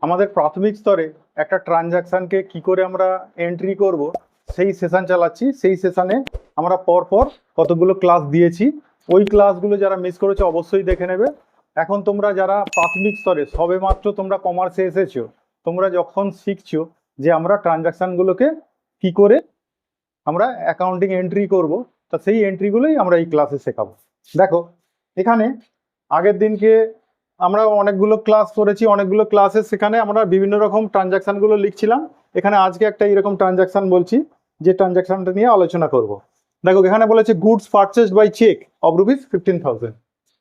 আমাদের প্রাথমিক স্তরে একটা ট্রানজাকশনকে কি করে আমরা এন্ট্রি করব সেই সেশন চালাচ্ছি। সেই সেশনে আমরা পরপর কতগুলো ক্লাস দিয়েছি, ওই ক্লাসগুলো যারা মিস করেছো অবশ্যই দেখে নেবে। এখন তোমরা যারা প্রাথমিক স্তরে সবেমাত্র তোমরা কমার্সে এসেছো, তোমরা যখন শিখছো যে আমরা ট্রানজাকশনগুলোকে কি করে আমরা অ্যাকাউন্টিং এন্ট্রি করব, তা সেই এন্ট্রিগুলোই আমরা এই ক্লাসে শেখাবো। দেখো এখানে আগের দিনকে আমরা অনেকগুলো ক্লাস করেছি, অনেকগুলো ক্লাসে সেখানে আমরা বিভিন্ন রকম ট্রানজাকশনগুলো লিখছিলাম। এখানে আজকে একটা এরকম ট্রানজাকশন বলছি যে ট্রানজাকশনটা নিয়ে আলোচনা করব। দেখো এখানে বলেছে goods purchased by cheque of rupees 15,000।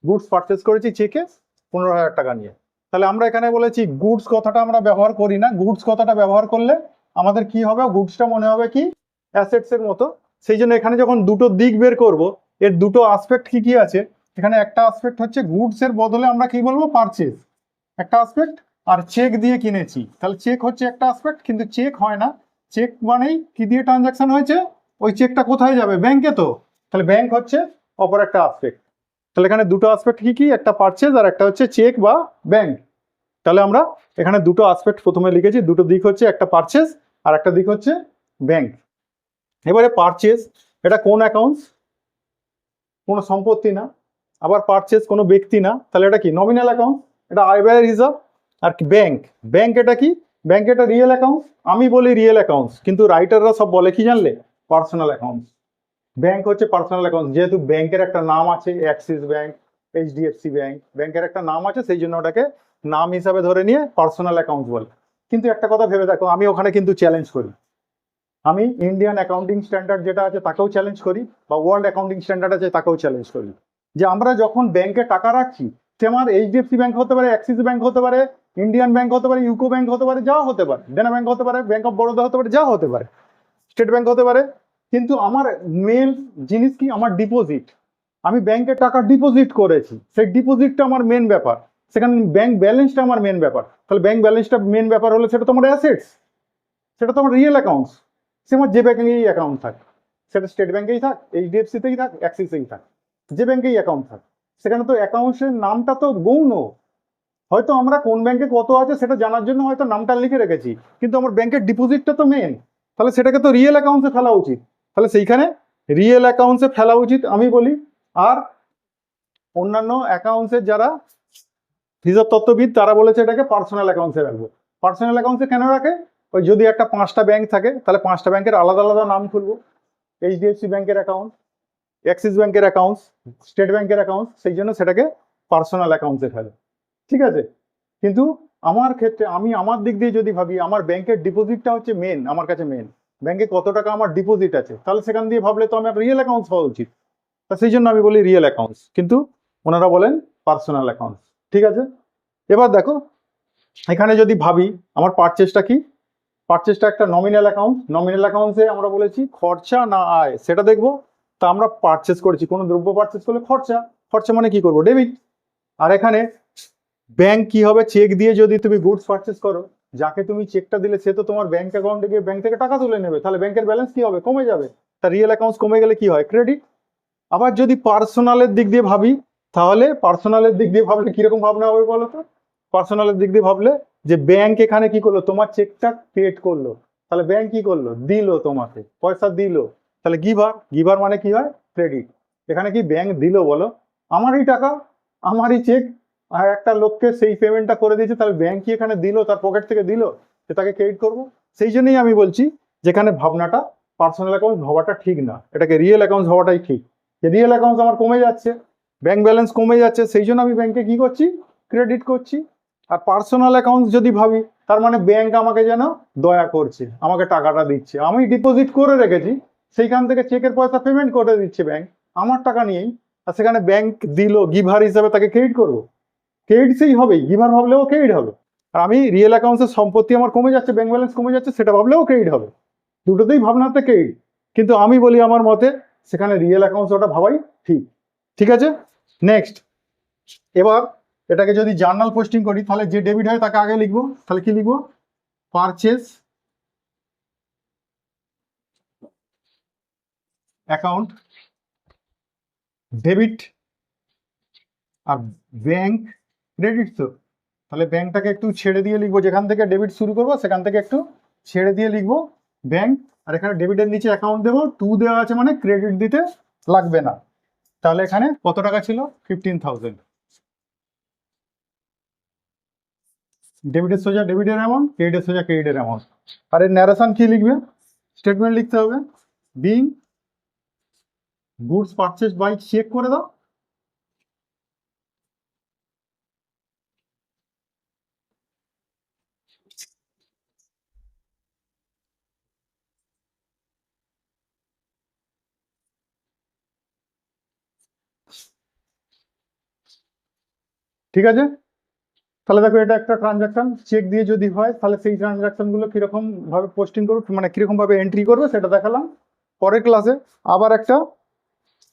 Goods purchase করেছি চেকে 15,000 টাকা নিয়ে। তাহলে আমরা এখানে বলেছি গুডস কথাটা আমরা ব্যবহার করি না। গুডস কথাটা ব্যবহার করলে আমাদের কি হবে, গুডসটা মনে হবে কি অ্যাসেটস এর মতো। সেই জন্য এখানে যখন দুটো দিক বের করব, এর দুটো আসপেক্ট কি কি আছে। এখানে একটা আসপেক্ট হচ্ছে গুডস এর বদলে আমরা কি বলবো পারচেজ, একটা আসপেক্ট। আর চেক দিয়ে কিনেছি, তাহলে চেক হচ্ছে একটা আসপেক্ট, কিন্তু চেক হয় না। চেক মানেই কি দিয়ে ট্রানজাকশন হয়েছে, ওই চেকটা কোথায় যাবে, ব্যাংকে তো। তাহলে ব্যাংক হচ্ছে অপর একটা আসপেক্ট। তাহলে এখানে দুটো আসপেক্ট কি কি, একটা পারচেজ আর একটা হচ্ছে চেক বা ব্যাংক। তাহলে আমরা এখানে দুটো আসপেক্ট প্রথমে লিখেছি, দুটো দিক হচ্ছে একটা পারচেজ আর একটা দিক হচ্ছে ব্যাংক। এবারে পারচেজ এটা কোন অ্যাকাউন্টস, কোনো সম্পত্তি না। আবার পারচেজ কোনো ব্যক্তি না, তাহলে এটা কি নমিনাল অ্যাকাউন্ট, এটা আয় ব্যয়ের হিসাব। আর কি ব্যাংক, ব্যাংক এটা কি, ব্যাংক এটা রিয়েল অ্যাকাউন্টস। আমি বলি রিয়েল অ্যাকাউন্টস, কিন্তু রাইটাররা সব বলে কি জানলে, পার্সোনাল অ্যাকাউন্টস। ব্যাংক হচ্ছে পার্সোনাল অ্যাকাউন্ট, যেহেতু ব্যাংকের একটা নাম আছে, অ্যাক্সিস ব্যাংক, এইচডিএফসি ব্যাংক, ব্যাংকের একটা নাম আছে, সেই জন্য ওটাকে নাম হিসাবে ধরে নিয়ে পার্সোনাল অ্যাকাউন্ট বলে। কিন্তু একটা কথা ভেবে দেখো, আমি ওখানে কিন্তু চ্যালেঞ্জ করি। আমি ইন্ডিয়ান অ্যাকাউন্টিং স্ট্যান্ডার্ড যেটা আছে তাকেও চ্যালেঞ্জ করি, বা ওয়ার্ল্ড অ্যাকাউন্টিং স্ট্যান্ডার্ড আছে তাকেও চ্যালেঞ্জ করি। যে আমরা যখন ব্যাংকে টাকা রাখছি, সে আমার এইচডিএফসি ব্যাংক হতে পারে, অ্যাক্সিস ব্যাংক হতে পারে, ইন্ডিয়ান ব্যাংক হতে পারে, ইউকো ব্যাংক হতে পারে, যা হতে পারে, দেনা ব্যাংক হতে পারে, ব্যাংক অফ বরোদা হতে পারে, যা হতে পারে, স্টেট ব্যাংক হতে পারে। কিন্তু আমার মেন জিনিস কি, আমার ডিপোজিট। আমি ব্যাংকে টাকা ডিপোজিট করেছি, সেই ডিপোজিটটা আমার মেন ব্যাপার। সেখানে ব্যাংক ব্যালেন্সটা আমার মেন ব্যাপার। তাহলে ব্যাংক ব্যালেন্সটা মেন ব্যাপার হলে সেটা তো আমার অ্যাসেটস, সেটা তো আমার রিয়েল অ্যাকাউন্টস। সে আমার যে ব্যাংকেই অ্যাকাউন্ট থাক, সেটা স্টেট ব্যাংকেই থাক, এইচডিএফসিতেই থাক, অ্যাক্সিসেই থাক, যে ব্যাংকেই অ্যাকাউন্ট থাক, সেখানে তো অ্যাকাউন্টের নামটা তো গৌণ। হয়তো আমরা কোন ব্যাংকে কত আছে সেটা জানার জন্য হয়তো নামটা লিখে রেখেছি, কিন্তু আমার ব্যাংকের ডিপোজিটটা তো মেন। তাহলে সেটাকে তো রিয়েল অ্যাকাউন্টসে ফেলা উচিত। তাহলে সেইখানে রিয়েল অ্যাকাউন্টসে ফেলা উচিত আমি বলি। আর অন্যান্য অ্যাকাউন্টসের যারা হিসাব তত্ত্ববিদ তারা বলেছে এটাকে পার্সোনাল অ্যাকাউন্টসে রাখবো। পার্সোনাল অ্যাকাউন্টসে কেন রাখে, ওই যদি একটা 5টা ব্যাংক থাকে তাহলে 5টা ব্যাংকের আলাদা আলাদা নাম খুলবো। এইচডিএফসি ব্যাংকের অ্যাকাউন্ট, অ্যাক্সিস ব্যাংকের অ্যাকাউন্টস, স্টেট ব্যাংকের অ্যাকাউন্ট, সেই জন্য সেটাকে পার্সোনাল অ্যাকাউন্টসে ফেলে। ঠিক আছে, কিন্তু আমার ক্ষেত্রে আমি আমার দিক দিয়ে যদি ভাবি, আমার ব্যাংকের ডিপোজিটটা হচ্ছে মেন, আমার কাছে মেন। ব্যাংকে কত টাকা আমার ডিপোজিট আছে, তাহলে সেখান দিয়ে ভাবলে তো আমার রিয়েল অ্যাকাউন্টস হওয়া উচিত। তা সেই জন্য আমি বলি রিয়েল অ্যাকাউন্টস, কিন্তু ওনারা বলেন পার্সোনাল অ্যাকাউন্টস। ঠিক আছে, এবার দেখো এখানে যদি ভাবি আমার পারচেসটা কি, পারচেসটা একটা নমিনাল অ্যাকাউন্ট। নমিনাল অ্যাকাউন্টে আমরা বলেছি খরচা না আয় সেটা দেখবো। তা আমরা পারচেস করেছি, কোনো দ্রব্য পারচেস করলে খরচা, খরচা মানে কি করবো, ডেবিট। আর এখানে ব্যাংক কি হবে, চেক দিয়ে যদি তুমি গুডস পারচেস করো, যাকে তুমি চেকটা দিলে সে তো তোমার ব্যাংক অ্যাকাউন্টে গিয়ে ব্যাংক থেকে টাকা তুলে নেবে, তাহলে ব্যাংকের ব্যালেন্স কি হবে, কমে যাবে। তা রিয়েল অ্যাকাউন্টস কমে গেলে কি হয়, ক্রেডিট। আবার যদি পার্সোনালের দিক দিয়ে ভাবি, তাহলে পার্সোনালের দিক দিয়ে ভাবলে কিরকম ভাবনা হবে বলো তো। পার্সোনালের দিক দিয়ে ভাবলে যে ব্যাংক এখানে কি করলো, তোমার চেকটা ক্রিয়েট করলো, তাহলে ব্যাংক কি করলো, দিল তোমাকে পয়সা দিল। তাহলে গিভার, গিভার মানে কি হয়, ক্রেডিট। এখানে কি ব্যাংক দিল বলো, আমারই টাকা, আমারই চেক, আর একটা লোককে সেই পেমেন্টটা করে দিয়েছে, তাহলে ব্যাংক কি এখানে দিল, তার পকেট থেকে দিল, যে তাকে ক্রেডিট করবো। সেই জন্যই আমি বলছি যেখানে ভাবনাটা পার্সোনাল অ্যাকাউন্ট ভাবাটা ঠিক না, এটাকে রিয়েল অ্যাকাউন্ট ভাবাটাই ঠিক। যে রিয়েল অ্যাকাউন্ট আমার কমে যাচ্ছে, ব্যাংক ব্যালেন্স কমে যাচ্ছে, সেই জন্য আমি ব্যাংকে কি করছি, ক্রেডিট করছি। আর পার্সোনাল অ্যাকাউন্ট যদি ভাবি, তার মানে ব্যাংক আমাকে যেন দয়া করছে, আমাকে টাকাটা দিচ্ছে, আমি ডিপোজিট করে রেখেছি, সেইখান থেকে চেকের পয়সা পেমেন্ট করে দিচ্ছে ব্যাংক আমার টাকা নিয়েই। আর সেখানে ব্যাংক দিল, গিভার হিসাবে তাকে ক্রেডিট করবো, ক্রেডিট সেই হবেই, গিভার ভাবলেও ক্রেডিট হবে। আর আমি রিয়েল অ্যাকাউন্টসের সম্পত্তি আমার কমে যাচ্ছে, ব্যাংক ব্যালেন্স কমে যাচ্ছে, সেটা ভাবলেও ক্রেডিট হবে। দুটোতেই ভাবনাতে ক্রেডিট, কিন্তু আমি বলি আমার মতে সেখানে রিয়েল অ্যাকাউন্টস ওটা ভাবাই ঠিক। ঠিক আছে, নেক্সট। এবার এটাকে যদি জার্নাল পোস্টিং করি, তাহলে যে ডেবিট হয় তাকে আগে লিখবো। তাহলে কি লিখবো, পারচেস অ্যাকাউন্ট ডেবিট, আর ব্যাংক ক্রেডিট। তো তাহলে ব্যাংকটাকে একটু ছেড়ে দিয়ে লিখবো, যেখান থেকে ডেবিট শুরু করবো সেখান থেকে একটু ছেড়ে দিয়ে লিখবো ব্যাংক, আর এখানে ডেবিটের নিচে অ্যাকাউন্ট দেবো, 2 দেওয়া আছে মানে ক্রেডিট দিতে লাগবে না। তাহলে এখানে কত টাকা ছিল? 15,000। ডেবিটের সোজা ডেবিটের অ্যামাউন্ট, ক্রেডিটের সোজা ক্রেডিটের অ্যামাউন্ট। আর এর ন্যারেশন কি লিখবে? স্টেটমেন্ট লিখতে হবে, being goods purchase by, cheque করে দাও। ঠিক আছে, তাহলে দেখো এটা একটা ট্রানজাকশন, চেক দিয়ে যদি হয় তাহলে সেই ট্রানজাকশন গুলো কিরকম ভাবে পোস্টিং করবো, মানে কিরকম ভাবে এন্ট্রি করবে সেটা দেখালাম। পরের ক্লাসে আবার একটা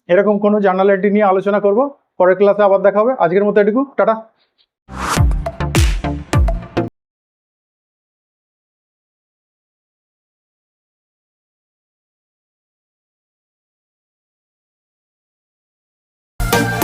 এরকম কোনো জার্নাল এন্ট্রি নিয়ে আলোচনা করব। পরের ক্লাসে আবার দেখা হবে। আজকের মতো এটুকু, টাটা।